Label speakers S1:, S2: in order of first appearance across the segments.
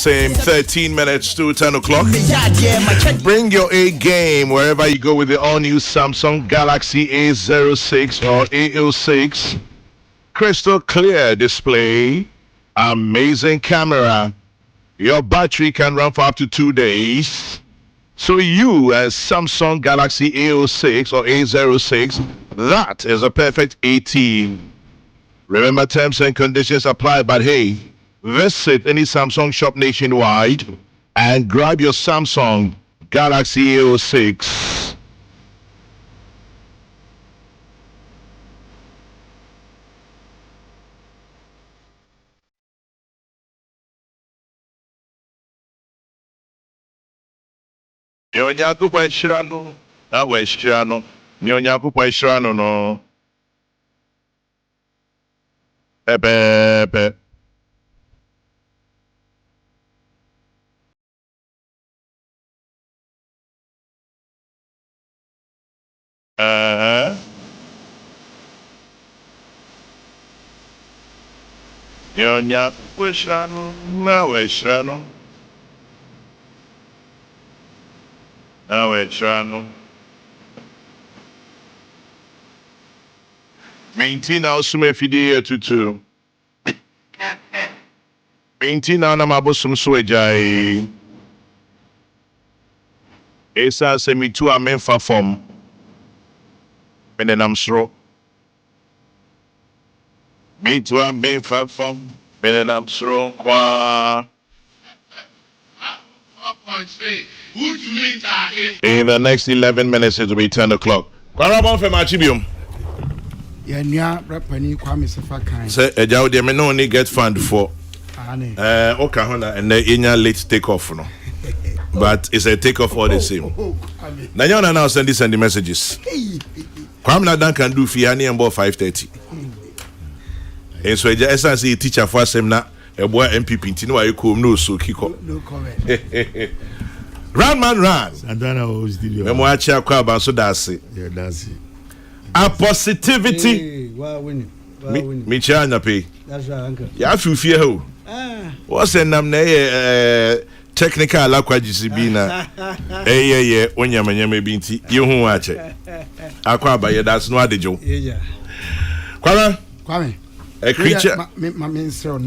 S1: same 13 minutes to 10 o'clock. Bring your A game wherever you go with the all-new Samsung Galaxy A06 or A06. Crystal clear display, amazing camera. Your battery can run for up to 2 days. So you, as Samsung Galaxy A06 or A06, that is a perfect A team. Remember, terms and conditions apply, but hey, visit any Samsung shop nationwide and grab your Samsung Galaxy A06. Nyonya kupwa shirano, awe shirano. Nyonya kupwa shirano no. Pepe. Nyonya kupwa shirano, awe shirano. Awe shirano. Maintain our sume fidie tutu. Maintain our namabosum swejai. Esa semitu amenfa form. Menenam sro. Mitu amenfa form. Menenam sro kwa. In the next 11 minutes, it will be 10 o'clock. Kwarabon fe machibium. Say, Ejao de me no only get fund for. Okahona and the late takeoff, no. But it's a takeoff all the same. Now now send the messages. Kwamna Dan can do Fiani and about 5:30. And so Eja say teacher for him na a boy MPP Tino I come no so kiko. No comment. Run man run. And then I was the Memoacha Kwaba so that's it. Yeah, that's it. A positivity. Wow, winning. Me chana pay. That's right, uncle. Yeah, you fear who? What's the name? Technical lakwaji bina. Yeah. Onyamanya binti. You who watch it. Akwaba, yeah, that's no adejo. Yeah. Kwame. A creature.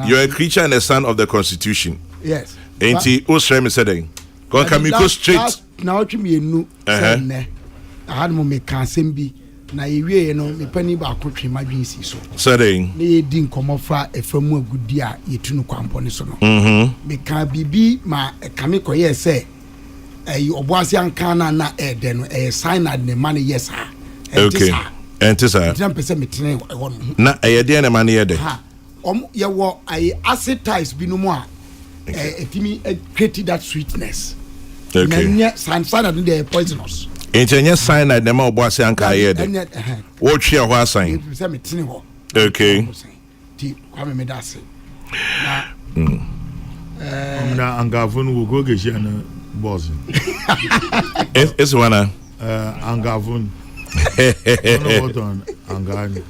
S1: You're a creature and a son of the Constitution. Yes. Ain't he? Osrem said. Can we go straight? Now to me, no. I had me can't be. Na iwie no me pani ba akotwe madwensi so saying na yedin komo fra efamu agudi a yetunu kwampone so no me ka bibi ma kame koye se oboase anka na ede no sign ad ne man yes ha okay enti sa jam pese metene wo no na eyede ne man yede ha ye wo acetize bi no mu a etimi create that sweetness okay na sign ad dey poisonous. Engineer sign at the Mobasi and Kayed. Watch your horse sign. Okay.
S2: Angavun will go get you boss.
S1: It's one.
S2: Angavun. Angani.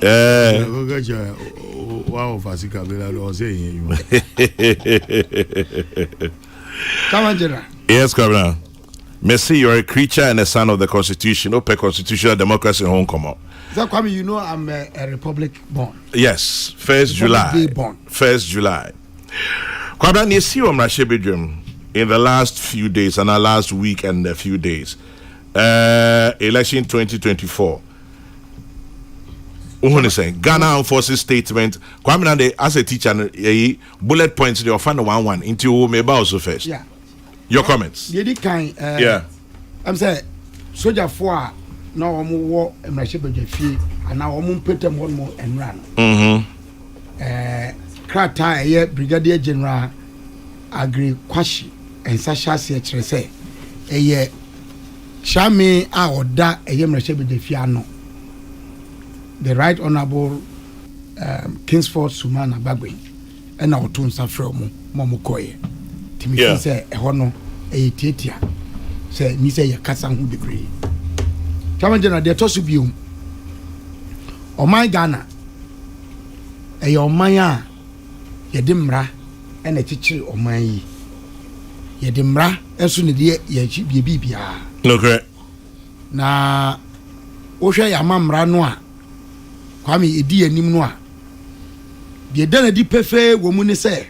S2: Go get you. Wow, Fasika Villa saying you.
S1: Come on, General. Yes, Governor. Messi, you're a creature and a son of the Constitution. Open constitutional democracy in Hong Kong.
S3: Kwame, you know I'm a Republic born.
S1: Yes, 1st July.
S3: Born.
S1: 1st July. Kwame, you see in the last few days and our last week and a few days. Election 2024. Ghana Armed Forces statement. Kwame, as a teacher, bullet points they offer 1-1 into Meba also first. Yeah. Your comments.
S3: Yeah. I'm saying, soldier for now, war and my ship fee, and now I'm put them one more and run. Krata, Brigadier General Agri Kwashi, and Sasha say, a year Shami, our da a yam ship fiano. The Right Honorable Kingsford Sumana Bagwin, and our tunes are from Momokoye. Timothy say a hono a titia say ni say yakasa hu degree Chamangena de tosubium o my Ghana e your man a yedimra ene chichiri oman yi ye de mra enso ne de ye chi bibia
S1: okay
S3: na wo hwe ya mamra no a kwame edi anim no a de dana di pefe wo mu ne se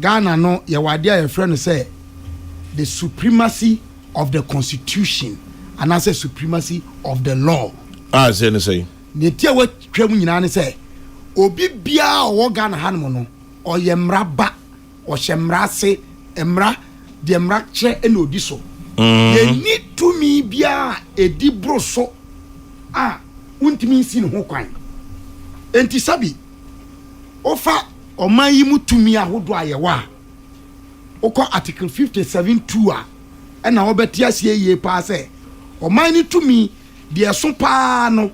S3: Ghana no ye wade a ye frɛ no se the supremacy of the constitution and as a supremacy of the law.
S1: Say no say
S3: ne tie wa twam nyina ne se obi bia o Ghana hanmo no o ye mra ba o hye mra se emra de mra kye e na odi so ye ni tumi bia edi bro so untimi nsi ne ho kwan enti sabi ofa oman yi mutumi ahodo ayewa okọ article 57(2) a na obeti asie ye pa se oman ni tumi de eso pa no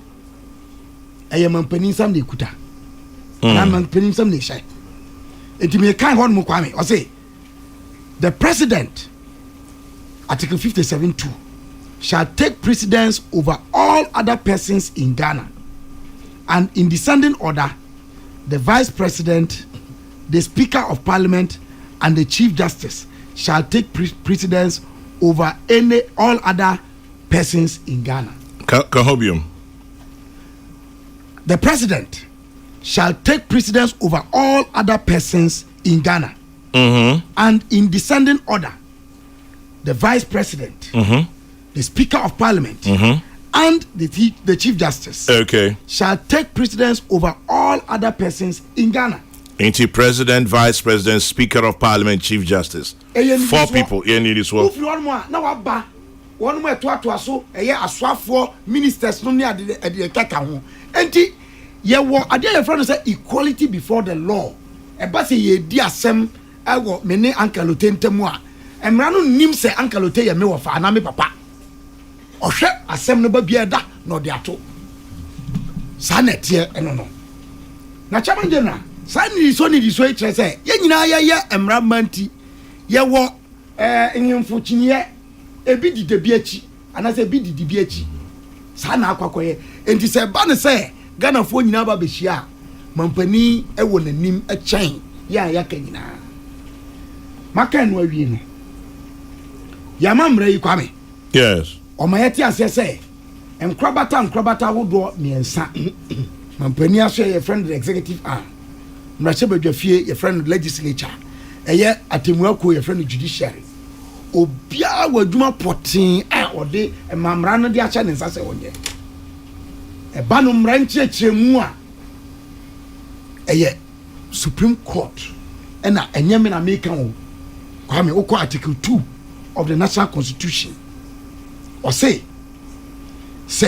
S3: eye mampani sam na ekuta na mampani sam na hye enti me kan ho no kwame o say the president article 57(2) shall take precedence over all other persons in Ghana, and in descending order, the vice president, the speaker of parliament, and the chief justice shall take precedence over all other persons in Ghana.
S1: Kahobium.
S3: The president shall take precedence over all other persons in Ghana, and in descending order, the vice president, the speaker of parliament, and the chief justice shall take precedence over all other persons in Ghana.
S1: Into president, vice president, speaker of parliament, chief justice. 4 people in this world.
S3: One more to so a swap ministers no near the Kakaho. Enti ye wo ade your friend say equality before the law. E ba say ye di asem e wo me ne Uncle Otentemu a. Emra no nim say Uncle Ote ye me wo fa na me papa. Ohwe asem no ba bia da no de ato. Sa na tie eno no. Na chamanje na sa ni so e kire say ye nyina ye emra manti ye wo enyemfo chinye ebi dide bi achi anase ebi didi bi achi sa na akwakoye enti se ba ne se Ghana fo nyina ba behia mampani e wo nanim e chen ya ka nyina maka no awie no ya mamra yi kwame
S1: yes
S3: o ma yeti ase se enkrabata wodo miensa mampani aso ye friend the executive arm mrache badwafie ye friend legislature eye atemuako ye friend judiciary obia waduma potin ode mamra no de acha ne nsa se wonye e ba no mra nchirechiremu a eye Supreme Court ena enyeme na make kan o kwame okọ article 2 of the National Constitution or say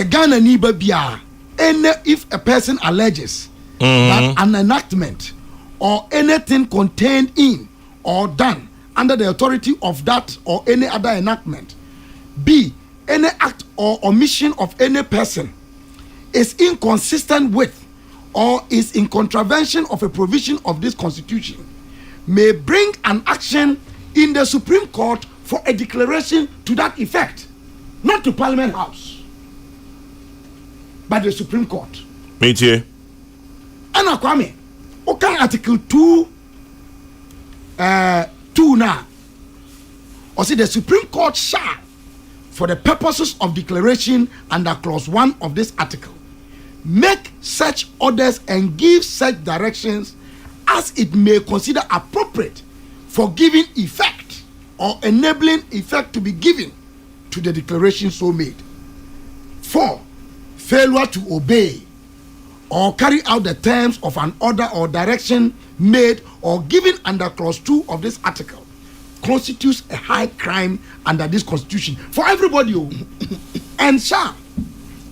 S3: Ghana ni ba bia if a person alleges that an enactment or anything contained in or done under the authority of that or any other enactment, B, any act or omission of any person is inconsistent with or is in contravention of a provision of this constitution, may bring an action in the Supreme Court for a declaration to that effect, not to Parliament House, but the Supreme Court.
S1: Métier.
S3: And Kwame, okay, Article 2 now, or see the Supreme Court shall, for the purposes of declaration under clause 1 of this article, make such orders and give such directions as it may consider appropriate for giving effect or enabling effect to be given to the declaration so made. 4. Failure to obey or carry out the terms of an order or direction made or given under clause 2 of this article constitutes a high crime under this constitution for everybody and shall,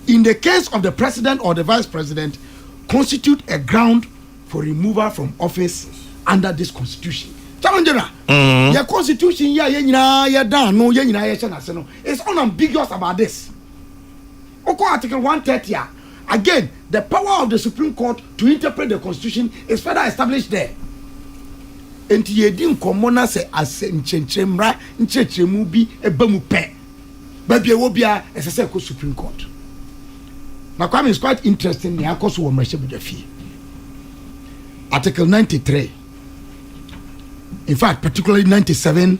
S3: in the case of the president or the vice president, constitute a ground for removal from office under this constitution. Your constitution is unambiguous about this. Article 130. Again, the power of the Supreme Court to interpret the constitution is further established there. Enti yedin komona se asenchenchemra nchechemu bi ebamu pe. Baby wobia esese ko Supreme Court. Now Kwame is quite interesting ni akoso wo mrahye bedafie. Article 93. In fact, particularly 97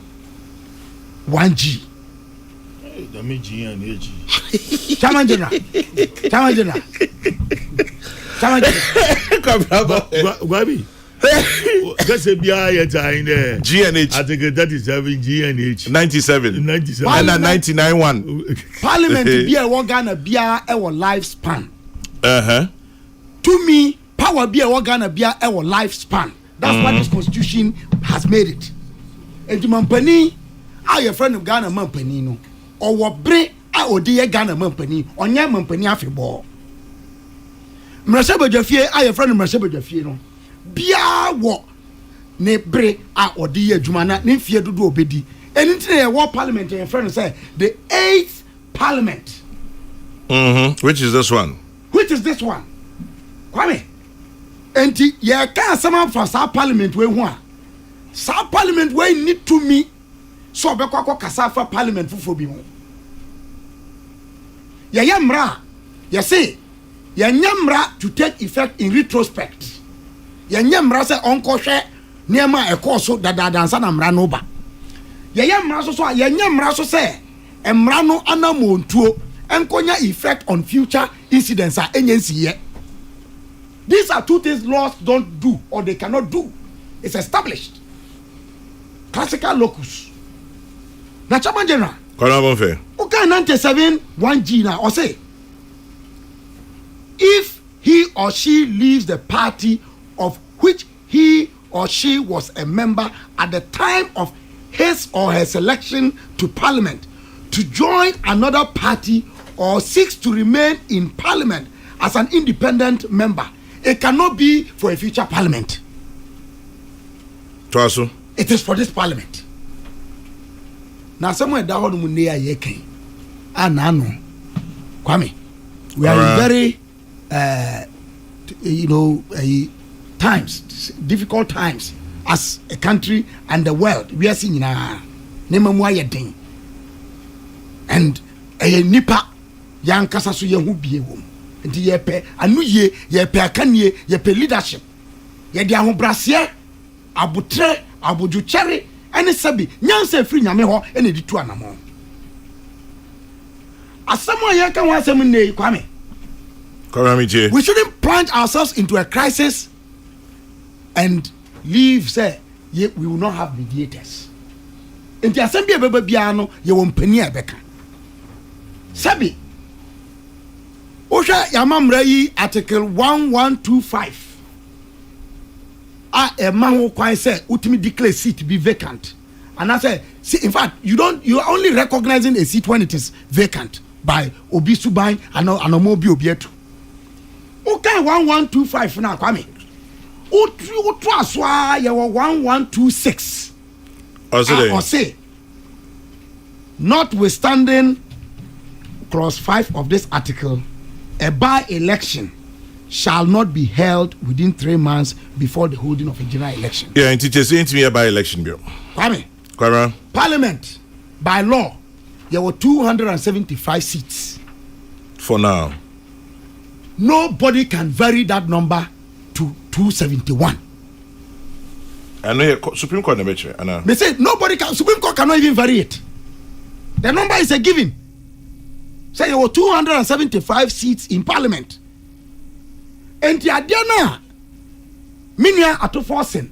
S3: 1G. Chairman General.
S2: Gabi. That's a BI time there.
S1: GNH.
S2: Article 37 GNH.
S1: 97. And 99 one.
S3: Parliament be a Ghana be a lifespan.
S1: To
S3: me, power be a Ghana be a lifespan. That's what this constitution has made it. And the Mampani, are your friend of Ghana Mampani no? Or what bre a odi Ghana Mampani, or nya Mampani afibor. Mrasebe Jafie, are your friend of Mrasebe Jafie no? Bia wo ne bre a odi adwumana ne fie dodo obedi. Anything a war parliament and friend say the 8th parliament.
S1: Which is this one?
S3: Which is this one? Kwame. Enti ye can some from South Parliament we ho a. South Parliament we need to me so be kwakọ kasa fa parliament fufo bi ho. Ye yamra. Ye say ye nyamra to take effect in retrospect. Ye nyamra say onko hwe niema e course so dadadansa na mra no ba. Ye yamra so so ye nyamra so say emra no anamontuo enkonya effect on future incidents a enyensi ye. These are two things laws don't do or they cannot do. It's established. Classical locus. Now, Chairman General. Okay, 97 1G now. Or say, if he or she leaves the party of which he or she was a member at the time of his or her selection to Parliament to join another party or seeks to remain in Parliament as an independent member, it cannot be for a future parliament.
S1: Twaso.
S3: It is for this parliament. Now, somewhere down the Munea Yeke. Anano. Kwame. We are in very, times, difficult times as a country and the world. We are seeing in our Nemamwaya thing. And a nipa young Casasu Yahubi home. Nti yepe anu ye yepe akanie yepe leadership ye dia ho brasia abutre abojuchere ene sabi nyansa free nyame ho ene di tu anamo asamo ye kan wa asem nei Kwame we shouldn't plunge ourselves into a crisis and leave say we will not have mediators nti asem bia beba bia no ye wo mpani abeka sabi Osha Yamamra yi article 1125. A man who quite say ultimate declare seat to be vacant. And I say, see, in fact, you are only recognizing a seat when it is vacant by Obisubai and Omobi Obietu. Okay, 1125 now, Kwame. Utraswa ya 1126. Or say, notwithstanding clause 5 of this article, a by-election shall not be held within 3 months before the holding of a general election.
S1: Yeah, and teachers ain't me a by-election bill.
S3: Kwame. Parliament, by law, there were 275 seats.
S1: For now.
S3: Nobody can vary that number to 271.
S1: I know Supreme Court never check.
S3: They say Supreme Court cannot even vary it. The number is a given. Say there were 275 seats in Parliament. And the Adiana Minia Atoforsen,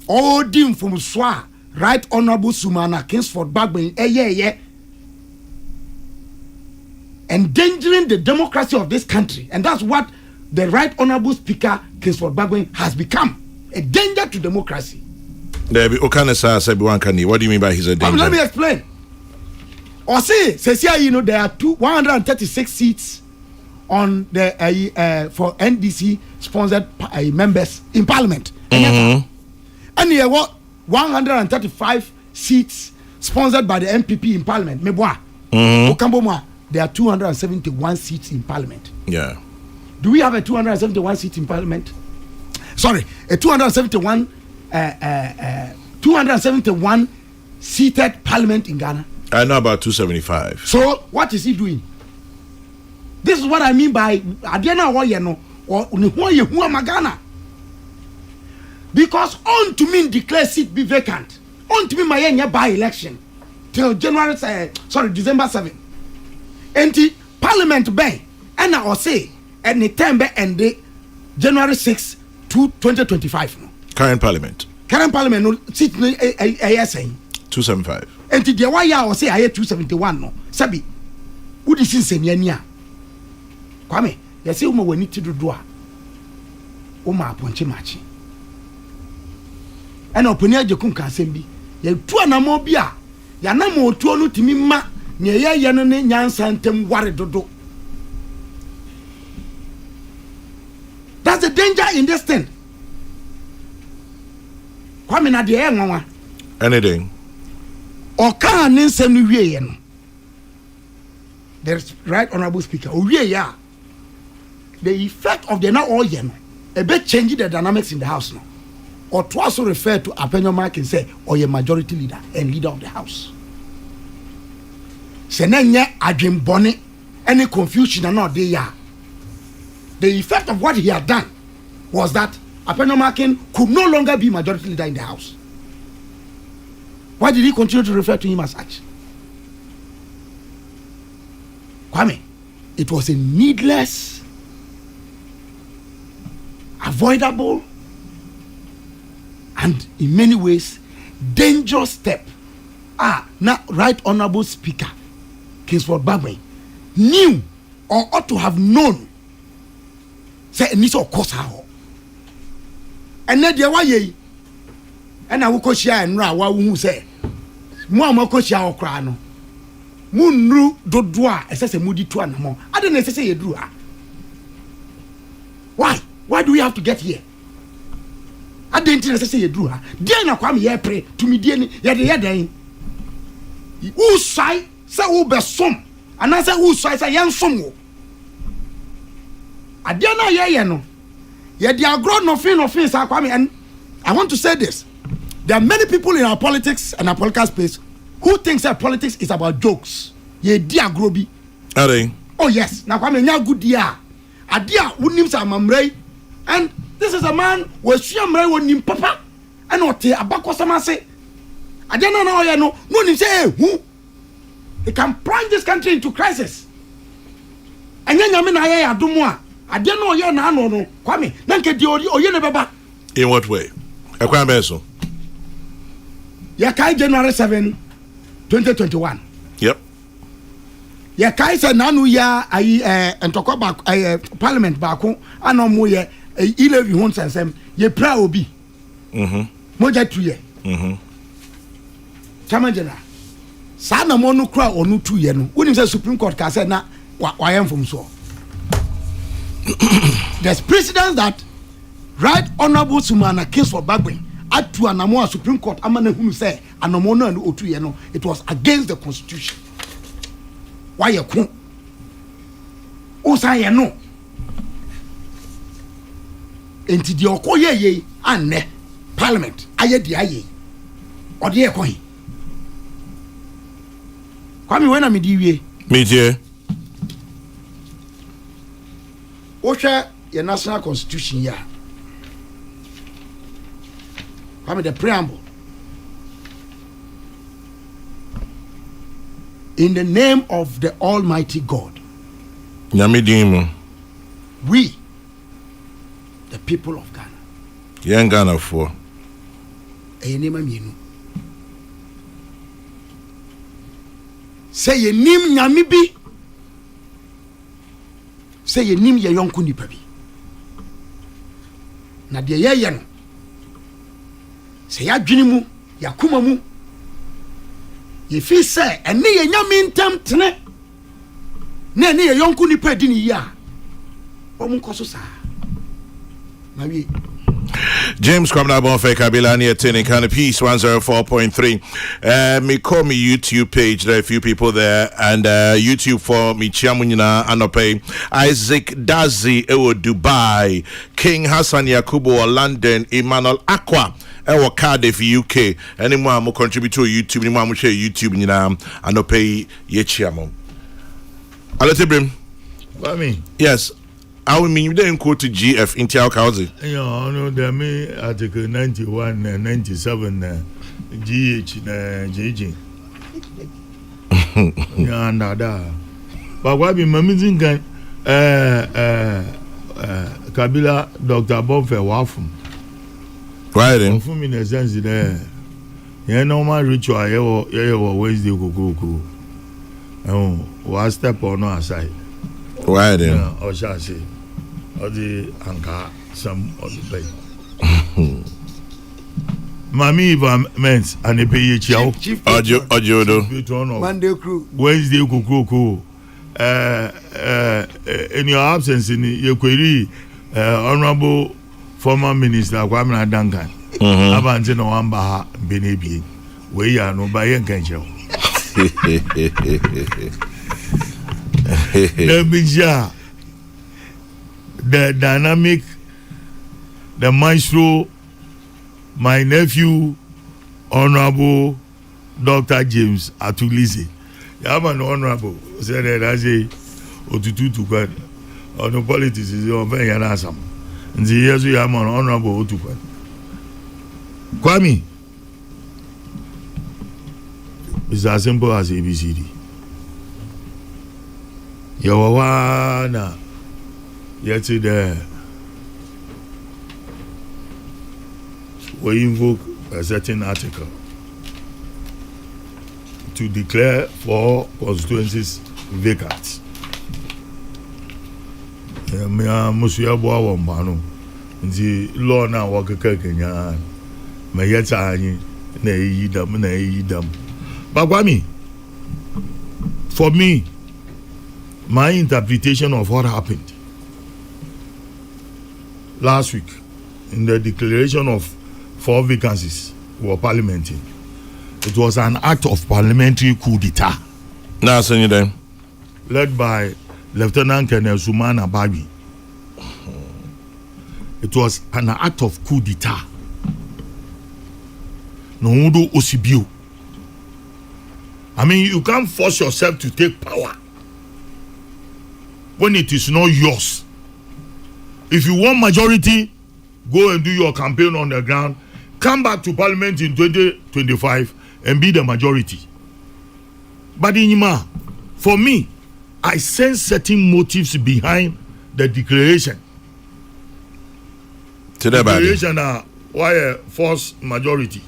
S3: all dim from Swa, Right Honorable Sumana Kingsford Bagwin, endangering the democracy of this country. And that's what the Right Honorable Speaker Kingsford Bagwin has become. A danger to democracy.
S1: What do you mean by he's a danger?
S3: Let me explain. Or say there are 136 seats on the for NDC sponsored members in Parliament. And there were 135 seats sponsored by the MPP in Parliament. There are 271 seats in Parliament.
S1: Yeah.
S3: Do we have a 271 seat in Parliament? Sorry, a 271 seated Parliament in Ghana.
S1: I know about 275.
S3: So what is he doing? This is what I mean by Adiana Wayeno or Magana. because on to me declare seat be vacant. On to me my by election till December 7. Enti Parliament bay and I say any time be end January 6 to 2025.
S1: Current Parliament
S3: No seat saying
S1: 275.
S3: Enti the why I say I 271 no. Sabi who this is senior. Kwame, you say we need to do Uma ponche machi. And opinion Jokun can send be. You two and a mobia. Yanamo tuonu timima. Neya yanane nyansantem ware dodo. That's the danger in this thing. Kwame na de enwa.
S1: Anything.
S3: Oka ninsem no wie ye no. The right honorable speaker. O wie ya. The effect of the now all ye no. A bit changing the dynamics in the house now. Or to also refer to Apenyomark and say, or your majority leader and leader of the house. Senenya Adrim Bonnet, any confusion or not they are. The effect of what he had done was that Apenyomark could no longer be majority leader in the house. Why did he continue to refer to him as such? Kwame, it was a needless, avoidable, and in many ways dangerous step. Now right honorable speaker Kingsford Babwin knew or ought to have known say it needs to course how. And then there why and I will go share and ra who say Mama ko share okra no munru dodoa esese mudi to anamo I don't say you do. Why do we have to get here? I didn't necessarily you do. Dear na kwame ye pray to me dear ni ye den. Who say who be some and I say who say yan some wo. Adia na ye no. Ye dey agro no fin say kwame, and I want to say this. There are many people in our politics and our political space who think that politics is about jokes. Ye dey agro bi.
S1: Are they?
S3: Oh yes, na kwame nya good dia. Adia wunim sa mamrei. And this is a man who shamray won papa and not abakosama say. I don't know how no him say who he can plunge this country into crisis. And then yamin I do more. I don't know ya na no Kwame nanke di oye ne baba.
S1: In what way? Ekwan beso.
S3: Ya kai January 7 2021.
S1: Yep.
S3: Ya kai say nanu ya ayi entoko back parliament baako anomo ye 11 won sensem ye pra obi moja 2 ye chama general sa na mo no kra onu 2 ye no woni say Supreme Court ka say na wa yem from so. There's precedence that right honorable Sumana case for Bagwin atu anamo Supreme Court amana hunu say anomo no otu ye no it was against the constitution. Why you ko o say ye no enti di okoye ye anne parliament aye di aye ode ye koyi kwami we na me di wie
S1: me die
S3: o hwe your national constitution ya kwami the preamble in the name of the Almighty God
S1: nyame
S3: we the people of Ghana.
S1: Young Ghana for.
S3: Say ye nim nyami bi. Say ye nim ye yonku nipa bi. Na de ye no. Say ya dwene mu, ya kuma mu. Ye fi say ene ye nyami ntam tene. Na ene ye yonku nipa di ni ya. Omu koso sa.
S1: James Kwamna Bonfe Kabilani attending kind of peace 104.3. Me call me YouTube page. There are a few people there, and YouTube for me Chiamunina Anope Isaac Dazi Ewo Dubai King Hassan Yakubu London Emmanuel Aqua Ewo Cardiff UK. Anyone mo contribute to YouTube? Anyone mo share YouTube? Nina Anope Yechiamo. Aletibrim.
S2: Kwame.
S1: Yes. I mean, you didn't go to GF in Tiao Kauzi.
S2: Yeah, no, there me Article 91 and 97 GH GG. Yeah, nada. But what be mamizing can Kabila Dr. Bob Wafum.
S1: Right in.
S2: Wafum in a sense there. Yeah, normal ritual, yeah, Wednesday Kokrokoo. Oh, one step on our side.
S1: Right in.
S2: Yeah, or shall I say, or the anchor, some of the play. Mami Evans and the PHL.
S1: Ojodo.
S3: Monday crew.
S2: Wednesday Kokrokoo. In your absence, in your query, Honorable former Minister Kwame Duncan. Abante no Wamba Benebi. We are no by Kencho. The dynamic, the maestro, my nephew, Honorable Dr. James Atulise. Yaman Honorable said that I say, Otutu to God, or no politics is your very handsome. And the years we are Honorable Otukan. Kwame, it's as simple as ABCD. Yawana, yet there. We invoke a certain article to declare for constituencies vacant. Musuya boa wombano. The law now work a Kenya. Mayetani, nay, them. But for me, my interpretation of what happened last week in the declaration of 4 vacancies were parliamentary. It was an act of parliamentary coup d'etat.
S1: Now, send them.
S2: Led by Lieutenant Colonel Sumana Babi. It was an act of coup d'etat. No Osibio. I mean, you can't force yourself to take power when it is not yours. If you want majority, go and do your campaign on the ground. Come back to Parliament in 2025 and be the majority. But Inima, for me, I sense certain motives behind the declaration. Declaration are why a forced majority.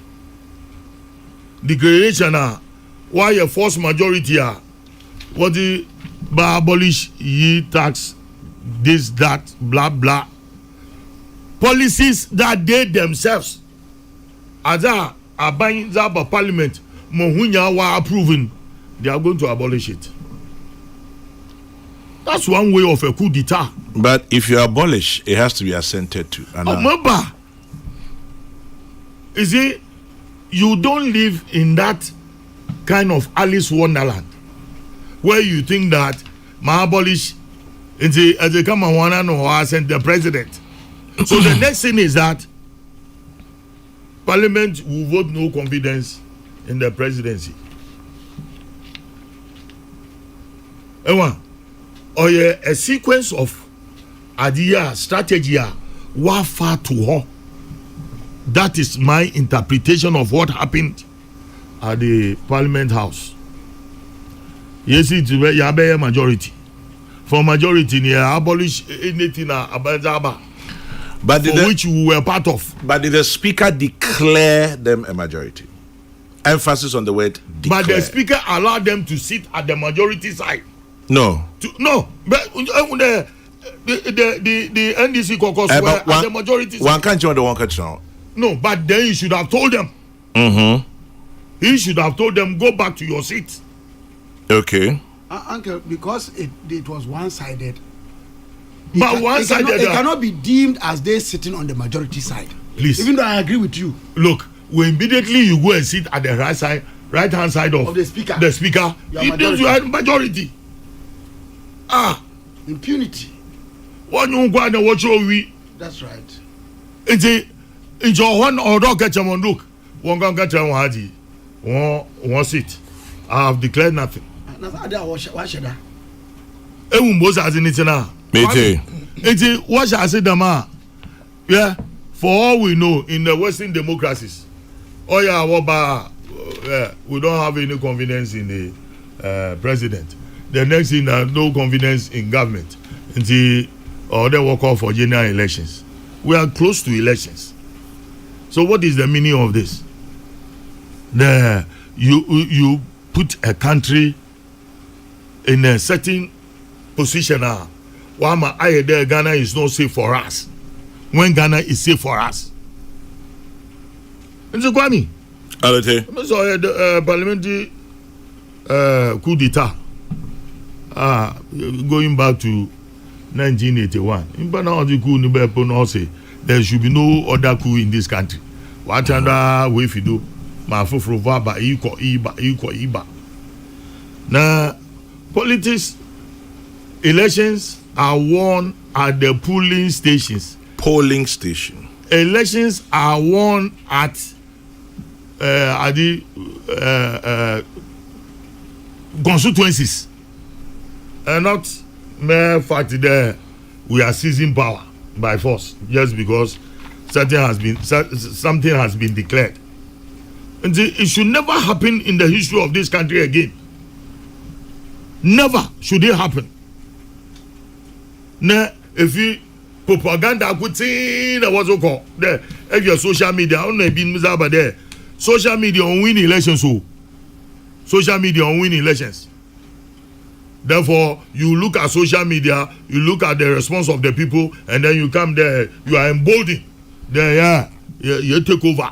S2: Declaration are why a forced majority are what the abolish ye tax, this, that, blah, blah. Policies that they themselves as are buying that by parliament, Mohunya were approving, they are going to abolish it. That's one way of a coup d'etat.
S1: But if you abolish, it has to be assented to.
S2: Remember, you see, you don't live in that kind of Alice Wonderland where you think that my abolish as they come and want to know how I sent the president. So the next thing is that Parliament will vote no confidence in the presidency. Or a sequence of idea, strategy, what far to her. That is my interpretation of what happened at the Parliament House. Yes, it's a majority. For majority, you abolish anything about
S1: but
S2: which we were part of.
S1: But did the speaker declare them a majority? Emphasis on the word declare.
S2: But the speaker allowed them to sit at the majority side.
S1: No.
S2: No. But the NDC caucus were at the majority side.
S1: One country or the one country now.
S2: No, but then you should have told them. He should have told them, go back to your seat.
S1: Okay.
S3: Uncle, because it was one-sided.
S2: But one-sided.
S3: It cannot be deemed as they sitting on the majority side.
S2: Please.
S3: Even though I agree with you.
S2: Look, when immediately you go and sit at the right-hand side of
S3: the speaker.
S2: The speaker, it means you have majority.
S3: Impunity.
S2: One you go and watch your we.
S3: That's right.
S2: It's your one or dog catch them on look. One can catch them on one seat. I have declared nothing.
S3: Why should I?
S2: Most as in it now. It's what I say, Dama. Yeah, for all we know, in the Western democracies, oh yeah, we don't have any confidence in the president. The next thing, no confidence in government until they will call for general elections. We are close to elections. So what is the meaning of this? You put a country in a certain position. Ghana is not safe for us. When Ghana is safe for us. And so Kwame. So the parliamentary coup d'etat. Going back to 1981. In Banana coup no say there should be no other coup in this country. What other way if you do? Ma fufruva ba iba. Now politics elections are won at the polling stations. Elections are won at the constituencies, and not mere fact that we are seizing power by force just because something has been declared. And it should never happen in the history of this country again. Never should it happen. Now, if you propaganda could say that was okay. There, if your social media, I don't know been but there. Social media on win elections, so social media on win elections. Therefore, you look at social media, you look at the response of the people, and then you come there, you are emboldened. There, you take over.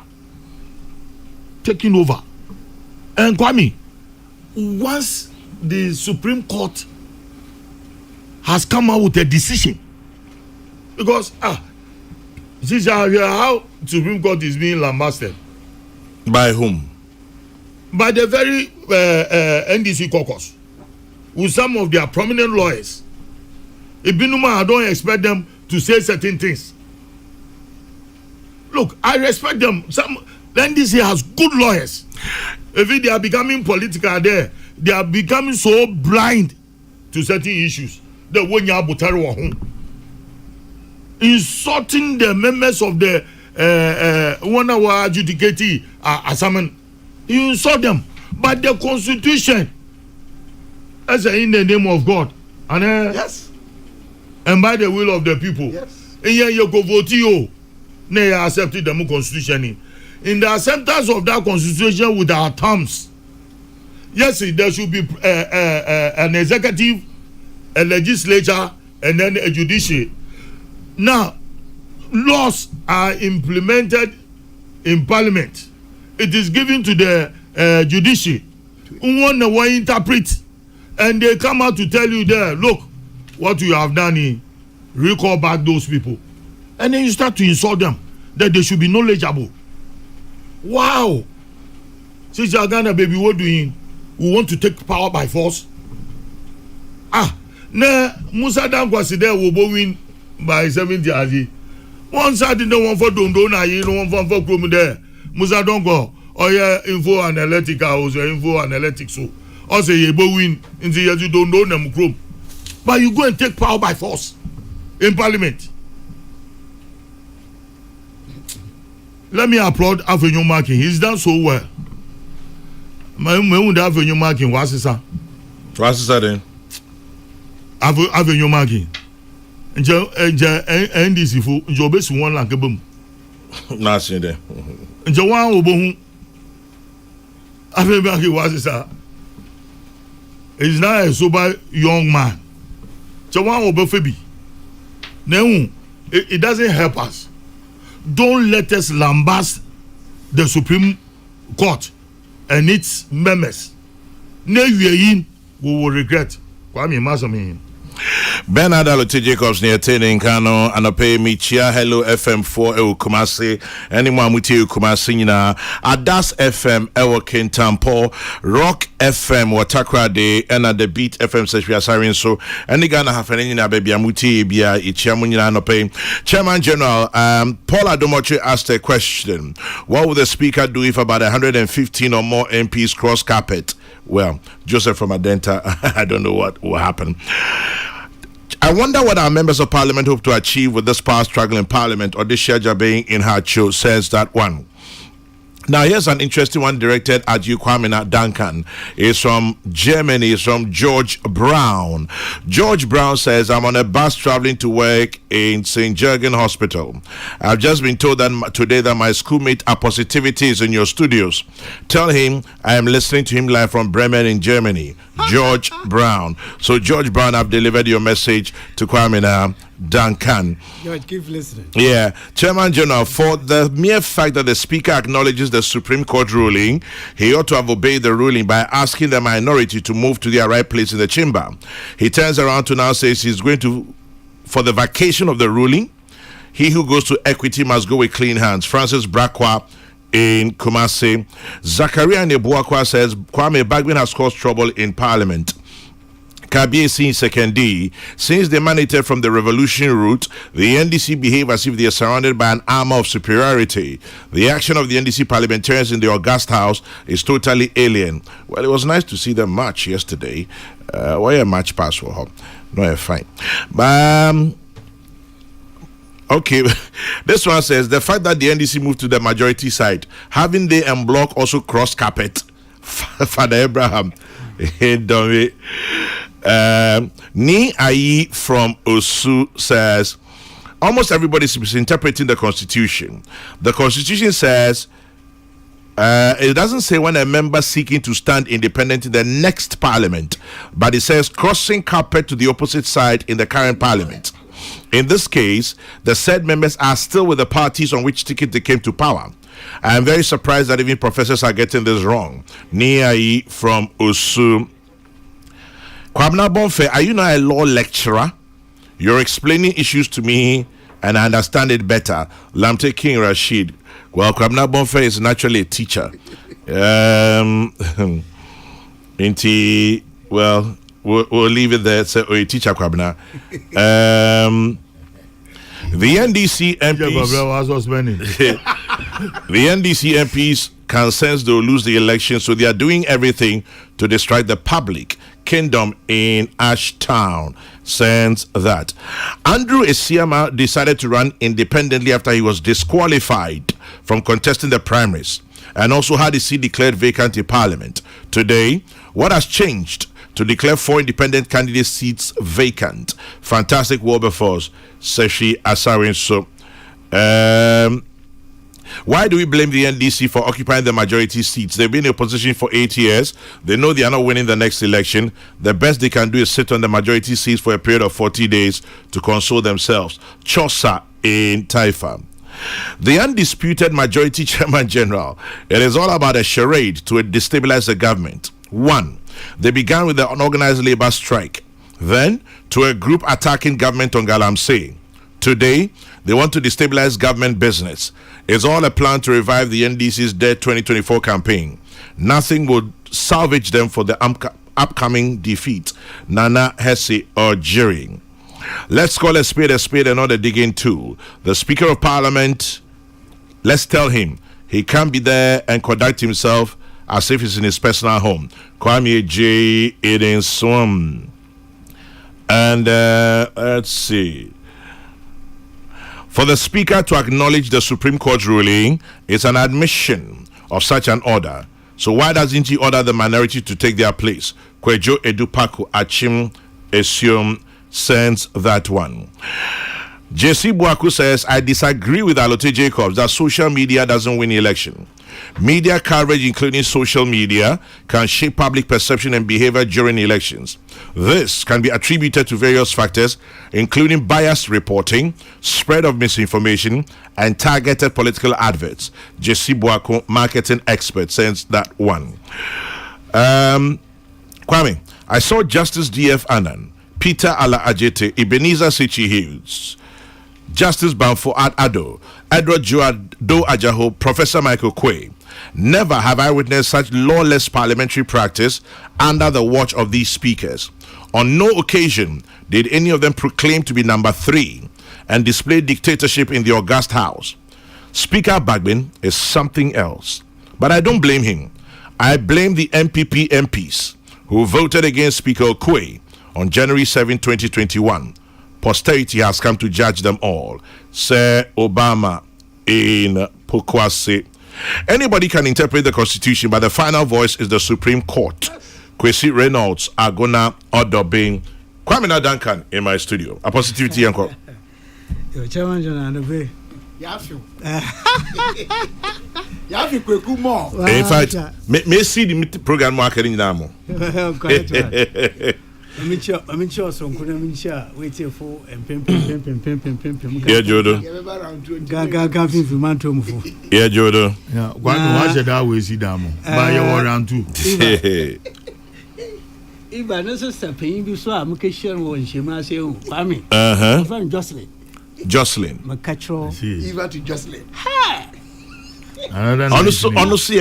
S2: Taking over. And Kwame, once the Supreme Court has come out with a decision, because this is how Supreme Court is being lambasted.
S1: By whom?
S2: By the very NDC caucus, with some of their prominent lawyers. I don't expect them to say certain things. Look, I respect them. The NDC has good lawyers. If they are becoming political there, they are becoming so blind to certain issues. The one you have insulting the members of the one hour adjudicating assignment. You insult them, but the constitution, as in the name of God, and
S3: yes,
S2: and by the will of the people.
S3: Yes.
S2: And you go vote you, they accepted the constitution. In the acceptance of that constitution with our terms, yes, there should be an executive, a legislature, and then a judicial. Now, laws are implemented in Parliament. It is given to the judiciary. One interpret, and they come out to tell you there, look, what you have done here, recall back those people. And then you start to insult them, that they should be knowledgeable. Wow. Sister Ghana, baby, what doing? We want to take power by force. Musa Dangwasi there will win by 70 Aji. One side in the one for Dondona, you know, one for Krum there. Musa Dongo, or yeah, info analytical, also info analytics. So, also, you win in the years you don't know them Krum. But you go and take power by force in Parliament. Let me applaud Avenue Marking. He's done so well. My Avenue Marking, what's this?
S1: What's that then?
S2: Avenue Marking. NDC for Jobes one like a boom.
S1: Nothing there.
S2: Jawan Obohun. Avenue Marking, what's this? He's not a sober young man. Jawan Obofebi. No, it doesn't help us. Don't let us lambast the Supreme Court and its members. We will regret. Kwame Masami.
S1: Bernard Alote Jacobs near Tene Kano and pay me chia hello FM4 ewo Kumasi anyone muti Kumasi na Adas FM ewo Kintampo Rock FM Watakra de and the Beat FM says we are siren so any Ghana have any na baby amuti bia ichiamunyina no pay. Chairman General Paul Adomoche asked a question. What would the speaker do if about 115 or more MPs cross carpet? Well, Joseph from Adenta, I don't know what will happen. I wonder what our members of parliament hope to achieve with this power struggle in parliament. Odisha being in her show says that one. Now, here's an interesting one directed at you, Kwamina Duncan. It's from Germany. It's from George Brown. George Brown says, I'm on a bus traveling to work in St. Jurgen Hospital. I've just been told that today that my schoolmate Positivity is in your studios. Tell him I am listening to him live from Bremen in Germany. George Brown. So, George Brown, I've delivered your message to Kwamina Duncan.
S3: George, keep listening.
S1: Yeah, Chairman General, for the mere fact that the Speaker acknowledges the Supreme Court ruling, he ought to have obeyed the ruling by asking the minority to move to their right place in the chamber. He turns around to now says he's going to, for the vacation of the ruling, he who goes to equity must go with clean hands. Francis Brakwa in Kumasi. Zachariah Nebuakwa says Kwame Bagbin has caused trouble in Parliament. Kabiesi Sekendi, since they emanated from the revolution route, the NDC behave as if they are surrounded by an armor of superiority. The action of the NDC parliamentarians in the August House is totally alien. Well, it was nice to see them march yesterday. Why a march pass for her? No, fine. Okay, this one says the fact that the NDC moved to the majority side, having they en bloc also cross carpet. Father Abraham, don't we? Ni Ayi from Osu says almost everybody is misinterpreting the Constitution. The Constitution says it doesn't say when a member seeking to stand independent in the next parliament, but it says crossing carpet to the opposite side in the current parliament. In this case, the said members are still with the parties on which ticket they came to power. I am very surprised that even professors are getting this wrong. Ni Ayi from Osu. Kwabena Bonfe, are you not a law lecturer? You're explaining issues to me and I understand it better. Lamte King Rashid. Well, Kwabena Bonfe is naturally a teacher. We'll leave it there. So, teacher Kwabena. The NDC MPs. The NDC MPs can sense they'll lose the election, so they are doing everything to distract the public. Kingdom in Ashtown sends that. Andrew Esiama decided to run independently after he was disqualified from contesting the primaries and also had his seat declared vacant in Parliament. Today, what has changed to declare 4 independent candidate seats vacant? Fantastic Wilberforce, Seshi Asarin. So, why do we blame the NDC for occupying the majority seats? They've been in opposition for 8 years. They know they are not winning the next election. The best they can do is sit on the majority seats for a period of 40 days to console themselves. Chosa in Taifa. The undisputed majority chairman general, it is all about a charade to destabilize the government. 1. They began with the unorganized labor strike. Then, to a group attacking government on Galamsey. Today, they want to destabilize government business. It's all a plan to revive the NDC's dead 2024 campaign. Nothing would salvage them for the upcoming defeat. Nana Hesse or Jerry. Let's call a spade and not a digging tool. The Speaker of Parliament, let's tell him he can't be there and conduct himself as if he's in his personal home. Kwame J. Eden Swam. And let's see. For the Speaker to acknowledge the Supreme Court ruling is an admission of such an order. So why doesn't he order the minority to take their place? Kwejo Edupaku Achim Esium sends that one. JC Buaku says, I disagree with Alote Jacobs that social media doesn't win the election. Media coverage, including social media, can shape public perception and behavior during elections. This can be attributed to various factors, including biased reporting, spread of misinformation, and targeted political adverts. JC Buaku, marketing expert, says that one. Kwame, I saw Justice D.F. Annan, Peter Ala Ajete, Ebenezer Sichi Hills, Justice Banfo Ado, Edward Joado Ajaho, Professor Michael Quay. Never have I witnessed such lawless parliamentary practice under the watch of these speakers. On no occasion did any of them proclaim to be number 3 and display dictatorship in the August House. Speaker Bagbin is something else. But I don't blame him. I blame the MPP MPs who voted against Speaker Quay on January 7, 2021. posterity has come to judge them all. Sir Obama in Pokwase. Anybody can interpret the Constitution, but the final voice is the Supreme Court. Kwesi Reynolds are gonna order being Kwame Duncan in my studio. A positivity uncle.
S4: Your chairman, John,
S3: Yafi Kokrokoo more.
S1: In fact, may see the program marketing now.
S4: I'm sure some couldn't share waiting for and pim.
S1: Yeah, Jodo.
S4: Gaga coffee for Mantum.
S1: Yeah, Jodo.
S2: Yeah, why should I always see them? Buy your round two.
S4: If I know paying you so I'm catching one, she must say, family. From Jocelyn. Macatro.
S3: Even to Jocelyn.
S4: Ha!
S1: Honestly,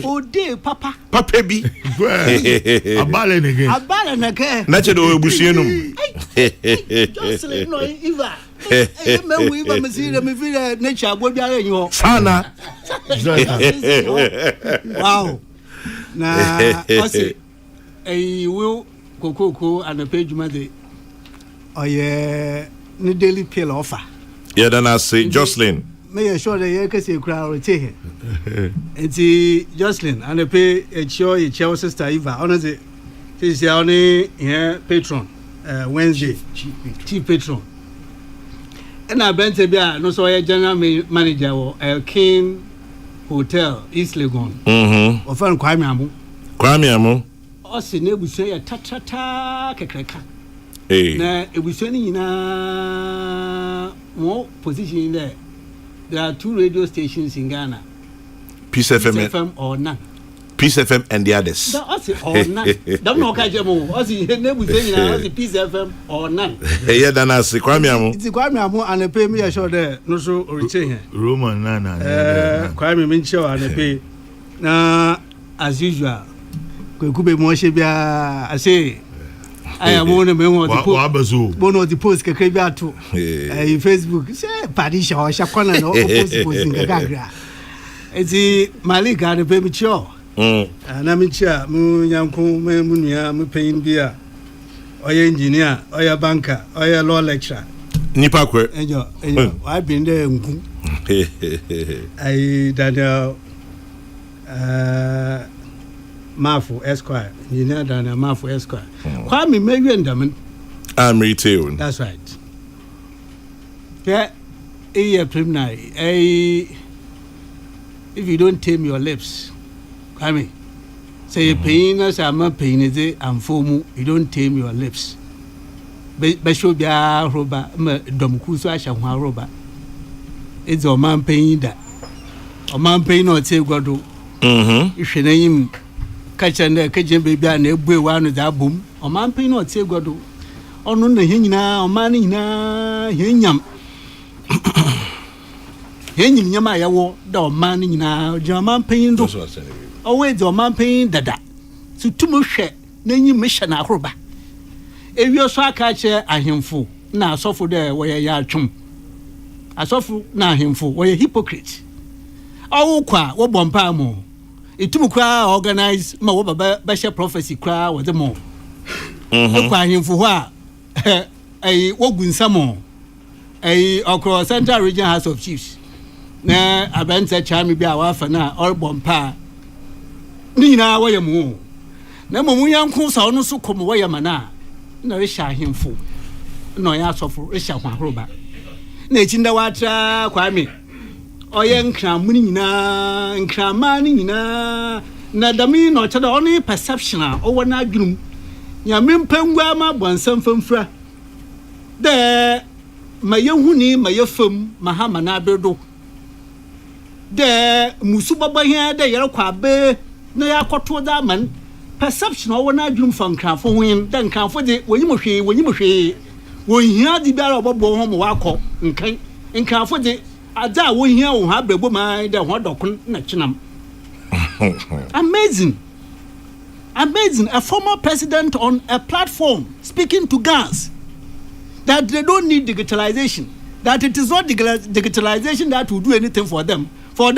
S4: Oh, dear, Papa.
S1: Papa B.
S2: A ballad again.
S4: A ballad again.
S1: Natural Bushianum.
S4: Jocelyn, no, Eva. We must see them if nature will be you.
S1: Sana.
S4: Wow. Now, I say, a will Kokrokoo and a page mother. Oh, yeah, the daily pill offer.
S1: Yeah, then I say, Jocelyn.
S4: May I show the Yakasi crowd here? It's Jocelyn and a pay a show your child sister Eva. Honestly, she's the only patron Wednesday, chief patron. And I bent a beer, no so a general manager or a King Hotel, East Legon. Or from Kwame
S1: Amu.
S4: Osi ne busua ya ta kekreka. Na ebusua ni nyina mo position there. There are 2 radio stations in Ghana.
S1: Peace FM
S4: or none.
S1: Peace FM and the others.
S4: No, Osi or none. Don't know kajemo. Osi ne busua nyina Osi Peace FM or none.
S1: Yeah, then I say Kwame Amu.
S4: It's Kwame Amu and a pay me a show there. No so retain.
S2: Roman Nana.
S4: Kwame Mincho and a pay. Na as usual. Kube Moshe bia I say I am one of the post kakebia to Facebook say Parisha or Shakona no post in Gagra. It's Malik and the baby cho. And I'm in chair, Munyanko, Munya, Mupain beer, or your engineer, or your banker, or your law lecturer.
S1: Nipakwe.
S4: I've been there. I Daniel Mafu Esquire, you know that Mafu Esquire. Kwame maybe and
S1: I'm retail.
S4: That's right. Yeah, a preliminary. If you don't tame your lips, Kwame, say pain as I'm a pain is it and fomu, you don't tame your lips. Besho bia roba domkuso asha roba. It's a man pain that. A man pain or say godo. If you name catch and catching baby and a boy one with that boom, or man pain or say godo. Or no, the hina or money na hinyam. Hinyam yamaya wo, the man na German pain. Always the man pain dada. So too much, then you mission a roba. If you saw catcher a himful, now suffer there where you are chum. I suffer now himful, where you hypocrite. Oh, qua, what bompamo. It took a organize my Basha prophecy cry with the more. Qua him for what? A wogun samo. A across Central Region House of Chiefs. Na a bent said charmy be our for now, or bompa. Nina, where you move. Never young cool sound so come away a mana. No, it's him fool. No, I suffer, it's a roba. Nature water, Kwame. Oyen kramuni na nkramani na dami no chada only perception o na adwum ya mempangwa ma bonsam famfra de mayehuni mayefam mahama na abedo de musu baba hia de yere kwabe na yakoto da man perception o na adwum fa nkramfo hoyin de nkramfo de wonyimohwe wonhia di biara obobo ho mo wakọ nkan nkramfo de Ada wo hia wo ha brebo mai de ho dokun na chinam. Amazing. A former president on a platform speaking to Ghanaians that they don't need digitalization, that it is not digitalization that will do anything for them. For them